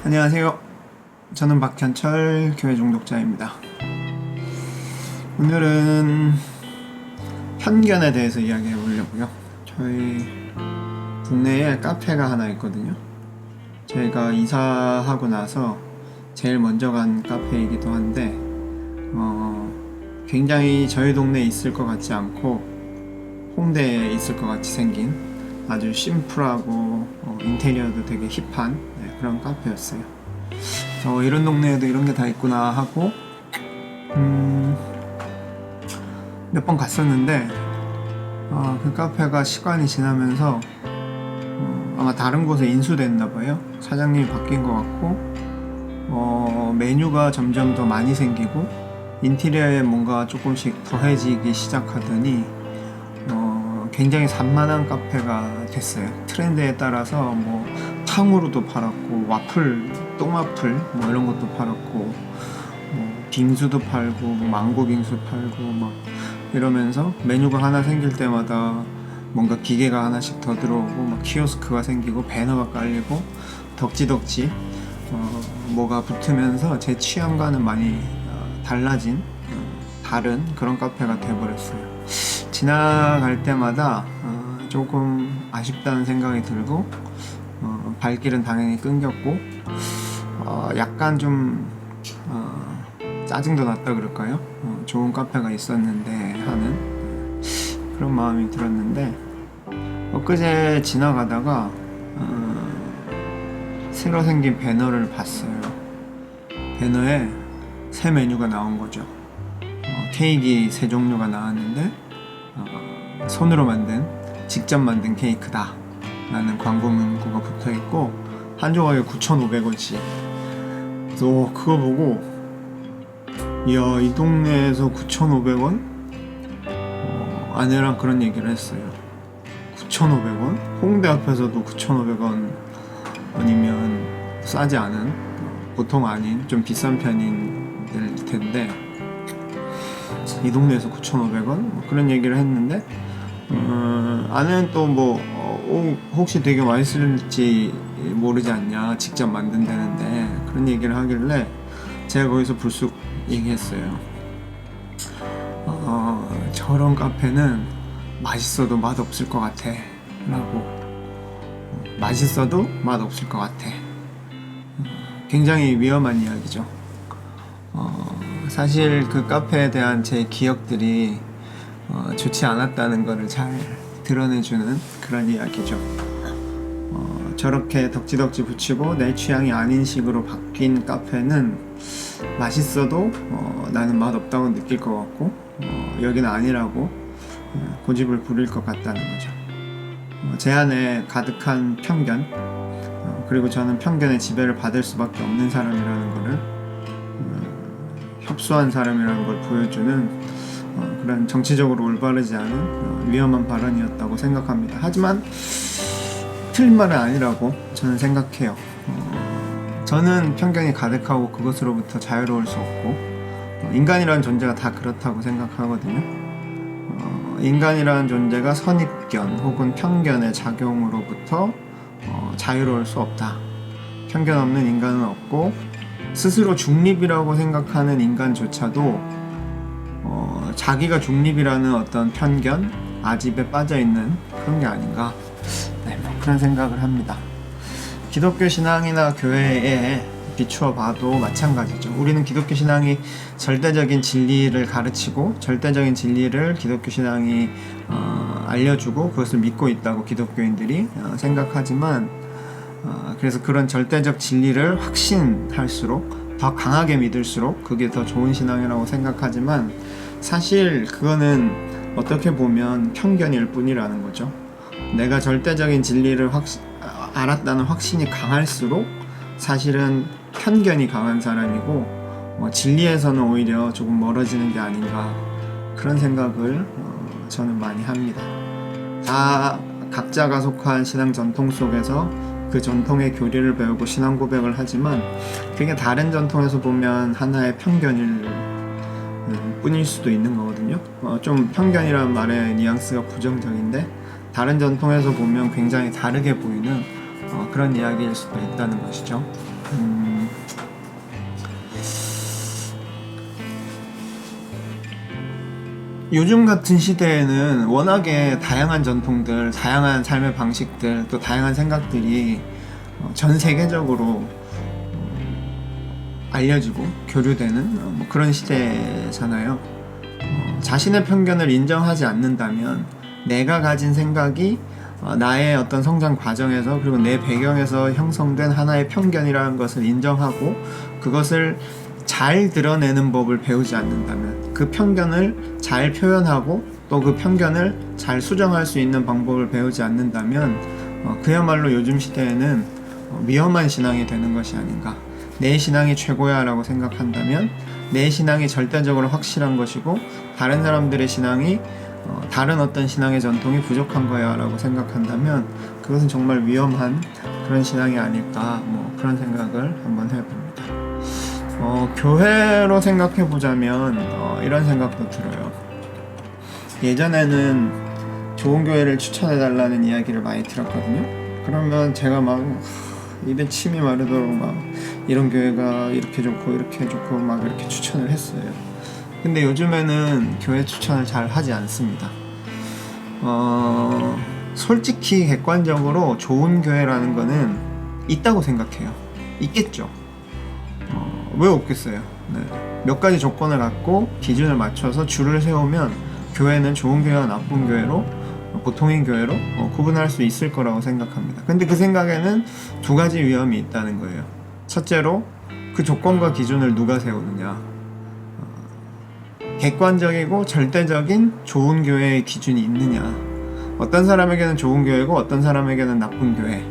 안녕하세요. 저는 박현철 교회 중독자입니다. 오늘은 편견에 대해서 이야기해 보려고요. 저희 동네에 카페가 하나 있거든요. 저희가 이사하고 나서 제일 먼저 간 카페이기도 한데 굉장히 저희 동네에 있을 것 같지 않고 홍대에 있을 것 같이 생긴 아주 심플하고 인테리어도 되게 힙한 그런 카페였어요. 이런 동네에도 이런 게 다 있구나 하고 몇 번 갔었는데 그 카페가 시간이 지나면서 아마 다른 곳에 인수됐나 봐요. 사장님이 바뀐 것 같고 메뉴가 점점 더 많이 생기고 인테리어에 뭔가 조금씩 더해지기 시작하더니 굉장히 산만한 카페가 됐어요. 트렌드에 따라서 뭐 탕후루도 팔았고 와플, 똥와플 뭐 이런 것도 팔았고 뭐 빙수도 팔고 뭐 망고 빙수 팔고 막 이러면서 메뉴가 하나 생길 때마다 뭔가 기계가 하나씩 더 들어오고 막 키오스크가 생기고 배너가 깔리고 덕지덕지 뭐가 붙으면서 제 취향과는 많이 달라진 다른 그런 카페가 돼버렸어요. 지나갈 때마다 조금 아쉽다는 생각이 들고 발길은 당연히 끊겼고 약간 좀 짜증도 났다 그럴까요? 좋은 카페가 있었는데 하는 그런 마음이 들었는데 엊그제 지나가다가 새로 생긴 배너를 봤어요. 배너에 새 메뉴가 나온 거죠. 케이크 세 종류가 나왔는데 손으로 만든 직접 만든 케이크다 라는 광고 문구가 붙어있고 한 조각에 9,500원씩. 그래서 그거 보고 이야, 이 동네에서 9,500원? 아내랑 그런 얘기를 했어요. 9,500원? 홍대 앞에서도 9,500원이면 싸지 않은, 보통 아닌 좀 비싼 편인 텐데 이 동네에서 9,500원? 뭐 그런 얘기를 했는데 아내는 또 뭐 혹시 되게 맛있을지 모르지 않냐, 직접 만든다는데 그런 얘기를 하길래 제가 거기서 불쑥 얘기했어요. 저런 카페는 맛있어도 맛없을 것 같아 라고. 맛있어도 맛없을 것 같아. 굉장히 위험한 이야기죠. 사실 그 카페에 대한 제 기억들이 좋지 않았다는 것을 잘 드러내주는 그런 이야기죠. 저렇게 덕지덕지 붙이고 내 취향이 아닌 식으로 바뀐 카페는 맛있어도 나는 맛없다고 느낄 것 같고 여기는 아니라고 고집을 부릴 것 같다는 거죠. 제 안에 가득한 편견, 그리고 저는 편견의 지배를 받을 수밖에 없는 사람이라는 것을 협소한 사람이라는 걸 보여주는 그런 정치적으로 올바르지 않은 위험한 발언이었다고 생각합니다. 하지만 틀린 말은 아니라고 저는 생각해요. 저는 편견이 가득하고 그것으로부터 자유로울 수 없고 인간이라는 존재가 다 그렇다고 생각하거든요. 인간이라는 존재가 선입견 혹은 편견의 작용으로부터 자유로울 수 없다. 편견 없는 인간은 없고 스스로 중립이라고 생각하는 인간조차도 자기가 중립이라는 어떤 편견, 아집에 빠져있는 그런 게 아닌가, 뭐 그런 생각을 합니다. 기독교 신앙이나 교회에 비추어 봐도 마찬가지죠. 우리는 기독교 신앙이 절대적인 진리를 가르치고 절대적인 진리를 기독교 신앙이 알려주고 그것을 믿고 있다고 기독교인들이 생각하지만 그래서 그런 절대적 진리를 확신할수록 더 강하게 믿을수록 그게 더 좋은 신앙이라고 생각하지만 사실 그거는 어떻게 보면 편견일 뿐이라는 거죠. 내가 절대적인 진리를 알았다는 확신이 강할수록 사실은 편견이 강한 사람이고 진리에서는 오히려 조금 멀어지는 게 아닌가, 그런 생각을 저는 많이 합니다. 다 각자가 속한 신앙 전통 속에서 그 전통의 교리를 배우고 신앙 고백을 하지만 그게 다른 전통에서 보면 하나의 편견일 뿐일 수도 있는 거거든요. 좀 편견이라는 말의 뉘앙스가 부정적인데 다른 전통에서 보면 굉장히 다르게 보이는 그런 이야기일 수도 있다는 것이죠. 요즘 같은 시대에는 워낙에 다양한 전통들, 다양한 삶의 방식들, 또 다양한 생각들이 전 세계적으로 알려지고 교류되는 뭐 그런 시대잖아요. 자신의 편견을 인정하지 않는다면 내가 가진 생각이 나의 어떤 성장 과정에서 그리고 내 배경에서 형성된 하나의 편견이라는 것을 인정하고 그것을 잘 드러내는 법을 배우지 않는다면 그 편견을 잘 표현하고 또 그 편견을 잘 수정할 수 있는 방법을 배우지 않는다면 그야말로 요즘 시대에는 위험한 신앙이 되는 것이 아닌가. 내 신앙이 최고야 라고 생각한다면 내 신앙이 절대적으로 확실한 것이고 다른 사람들의 신앙이 다른 어떤 신앙의 전통이 부족한 거야 라고 생각한다면 그것은 정말 위험한 그런 신앙이 아닐까 뭐 그런 생각을 한번 해봅니다. 교회로 생각해보자면 이런 생각도 들어요. 예전에는 좋은 교회를 추천해달라는 이야기를 많이 들었거든요. 그러면 제가 막 입에 침이 마르도록 막 이런 교회가 이렇게 좋고 막 이렇게 추천을 했어요. 근데 요즘에는 교회 추천을 잘 하지 않습니다. 솔직히 객관적으로 좋은 교회라는 거는 있다고 생각해요. 있겠죠. 왜 없겠어요? 네. 몇 가지 조건을 갖고 기준을 맞춰서 줄을 세우면 교회는 좋은 교회와 나쁜 교회로 보통인 교회로 구분할 수 있을 거라고 생각합니다. 근데 그 생각에는 두 가지 위험이 있다는 거예요. 첫째로 그 조건과 기준을 누가 세우느냐. 객관적이고 절대적인 좋은 교회의 기준이 있느냐. 어떤 사람에게는 좋은 교회고 어떤 사람에게는 나쁜 교회.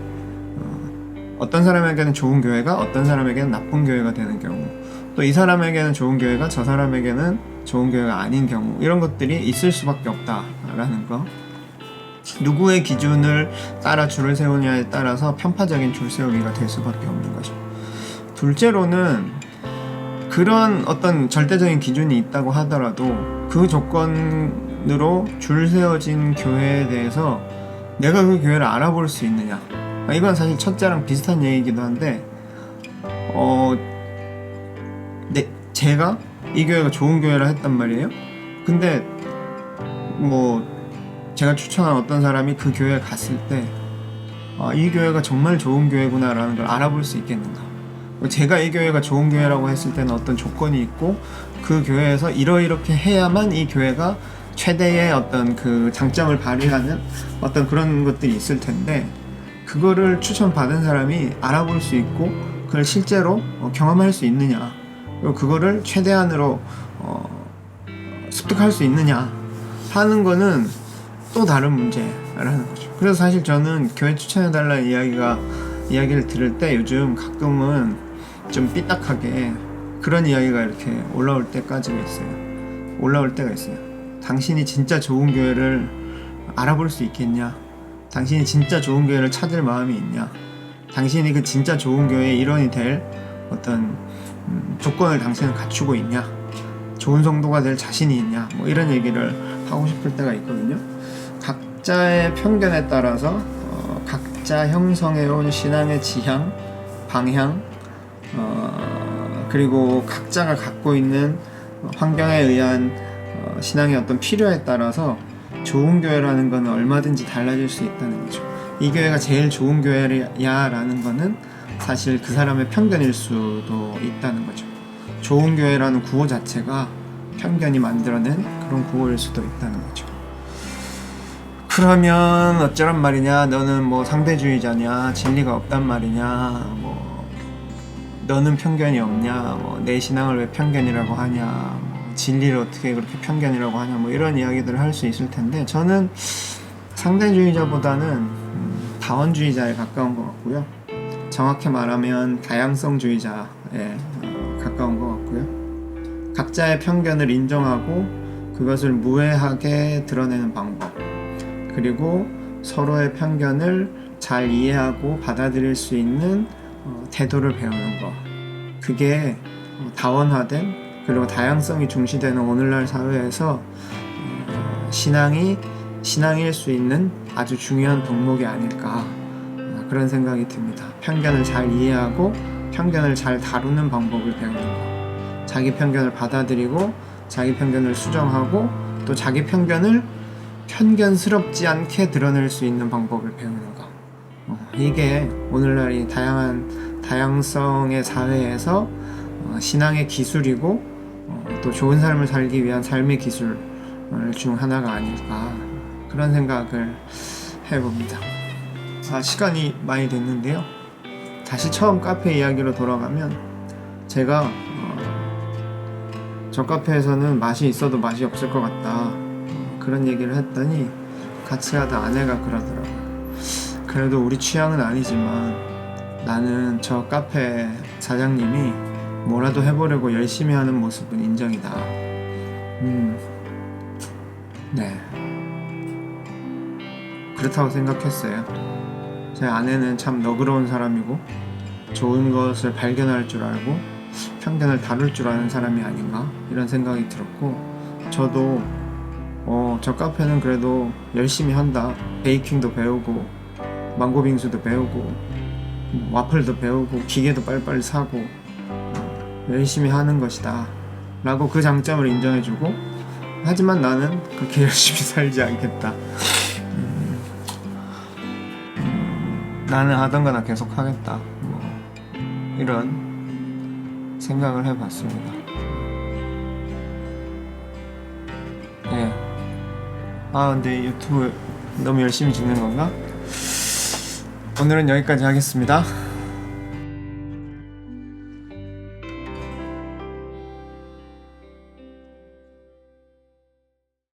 어떤 사람에게는 좋은 교회가 어떤 사람에게는 나쁜 교회가 되는 경우, 또 이 사람에게는 좋은 교회가 저 사람에게는 좋은 교회가 아닌 경우, 이런 것들이 있을 수밖에 없다라는 거. 누구의 기준을 따라 줄을 세우냐에 따라서 편파적인 줄 세우기가 될 수밖에 없는 거죠. 둘째로는 그런 어떤 절대적인 기준이 있다고 하더라도 그 조건으로 줄 세워진 교회에 대해서 내가 그 교회를 알아볼 수 있느냐. 이건 사실 첫째랑 비슷한 얘기이기도 한데 제가 이 교회가 좋은 교회라 했단 말이에요. 근데 뭐 제가 추천한 어떤 사람이 그 교회에 갔을 때 이 교회가 정말 좋은 교회구나 라는 걸 알아볼 수 있겠는가. 제가 이 교회가 좋은 교회라고 했을 때는 어떤 조건이 있고 그 교회에서 이렇게 해야만 이 교회가 최대의 어떤 그 장점을 발휘하는 어떤 그런 것들이 있을 텐데 그거를 추천받은 사람이 알아볼 수 있고 그걸 실제로 경험할 수 있느냐, 그리고 그거를 최대한으로 습득할 수 있느냐 하는 거는 또 다른 문제라는 거죠. 그래서 사실 저는 교회 추천해달라는 이야기를 들을 때 요즘 가끔은 좀 삐딱하게 그런 이야기가 이렇게 올라올 때가 있어요. 당신이 진짜 좋은 교회를 알아볼 수 있겠냐? 당신이 진짜 좋은 교회를 찾을 마음이 있냐? 당신이 그 진짜 좋은 교회의 일원이 될 어떤 조건을 당신은 갖추고 있냐? 좋은 성도가 될 자신이 있냐? 뭐 이런 얘기를 하고 싶을 때가 있거든요. 각자의 편견에 따라서 각자 형성해온 신앙의 지향, 방향, 그리고 각자가 갖고 있는 환경에 의한 신앙의 어떤 필요에 따라서 좋은 교회라는 건 얼마든지 달라질 수 있다는 거죠. 이 교회가 제일 좋은 교회야 라는 거는 사실 그 사람의 편견일 수도 있다는 거죠. 좋은 교회라는 구호 자체가 편견이 만들어낸 그런 구호일 수도 있다는 거죠. 그러면 어쩌란 말이냐, 너는 뭐 상대주의자냐, 진리가 없단 말이냐, 뭐 너는 편견이 없냐, 뭐 내 신앙을 왜 편견이라고 하냐, 뭐 진리를 어떻게 그렇게 편견이라고 하냐, 뭐 이런 이야기들을 할 수 있을 텐데 저는 상대주의자보다는 다원주의자에 가까운 것 같고요. 정확히 말하면 다양성주의자에 가까운 것 같고요. 각자의 편견을 인정하고 그것을 무해하게 드러내는 방법, 그리고 서로의 편견을 잘 이해하고 받아들일 수 있는 태도를 배우는 것, 그게 다원화된 그리고 다양성이 중시되는 오늘날 사회에서 신앙일 수 있는 아주 중요한 덕목이 아닐까, 그런 생각이 듭니다. 편견을 잘 이해하고 편견을 잘 다루는 방법을 배우는 거. 자기 편견을 받아들이고 자기 편견을 수정하고 또 자기 편견을 편견스럽지 않게 드러낼 수 있는 방법을 배우는 거. 이게 오늘날 이 다양성의 사회에서 신앙의 기술이고 또 좋은 삶을 살기 위한 삶의 기술 중 하나가 아닐까, 그런 생각을 해봅니다. 시간이 많이 됐는데요. 다시 처음 카페 이야기로 돌아가면, 제가 저 카페에서는 맛이 있어도 맛이 없을 것 같다, 그런 얘기를 했더니 같이 하다 아내가 그러더라고요. 그래도 우리 취향은 아니지만 나는 저 카페 사장님이 뭐라도 해보려고 열심히 하는 모습은 인정이다. 네, 그렇다고 생각했어요. 제 아내는 참 너그러운 사람이고 좋은 것을 발견할 줄 알고 편견을 다룰 줄 아는 사람이 아닌가, 이런 생각이 들었고, 저도 저 카페는 그래도 열심히 한다. 베이킹도 배우고 망고 빙수도 배우고 와플도 배우고 기계도 빨리빨리 사고 열심히 하는 것이다 라고 그 장점을 인정해주고, 하지만 나는 그렇게 열심히 살지 않겠다. 나는 하던 거나 계속 하겠다, 이런 생각을 해봤습니다. 네. 근데 유튜브 너무 열심히 찍는 건가? 오늘은 여기까지 하겠습니다.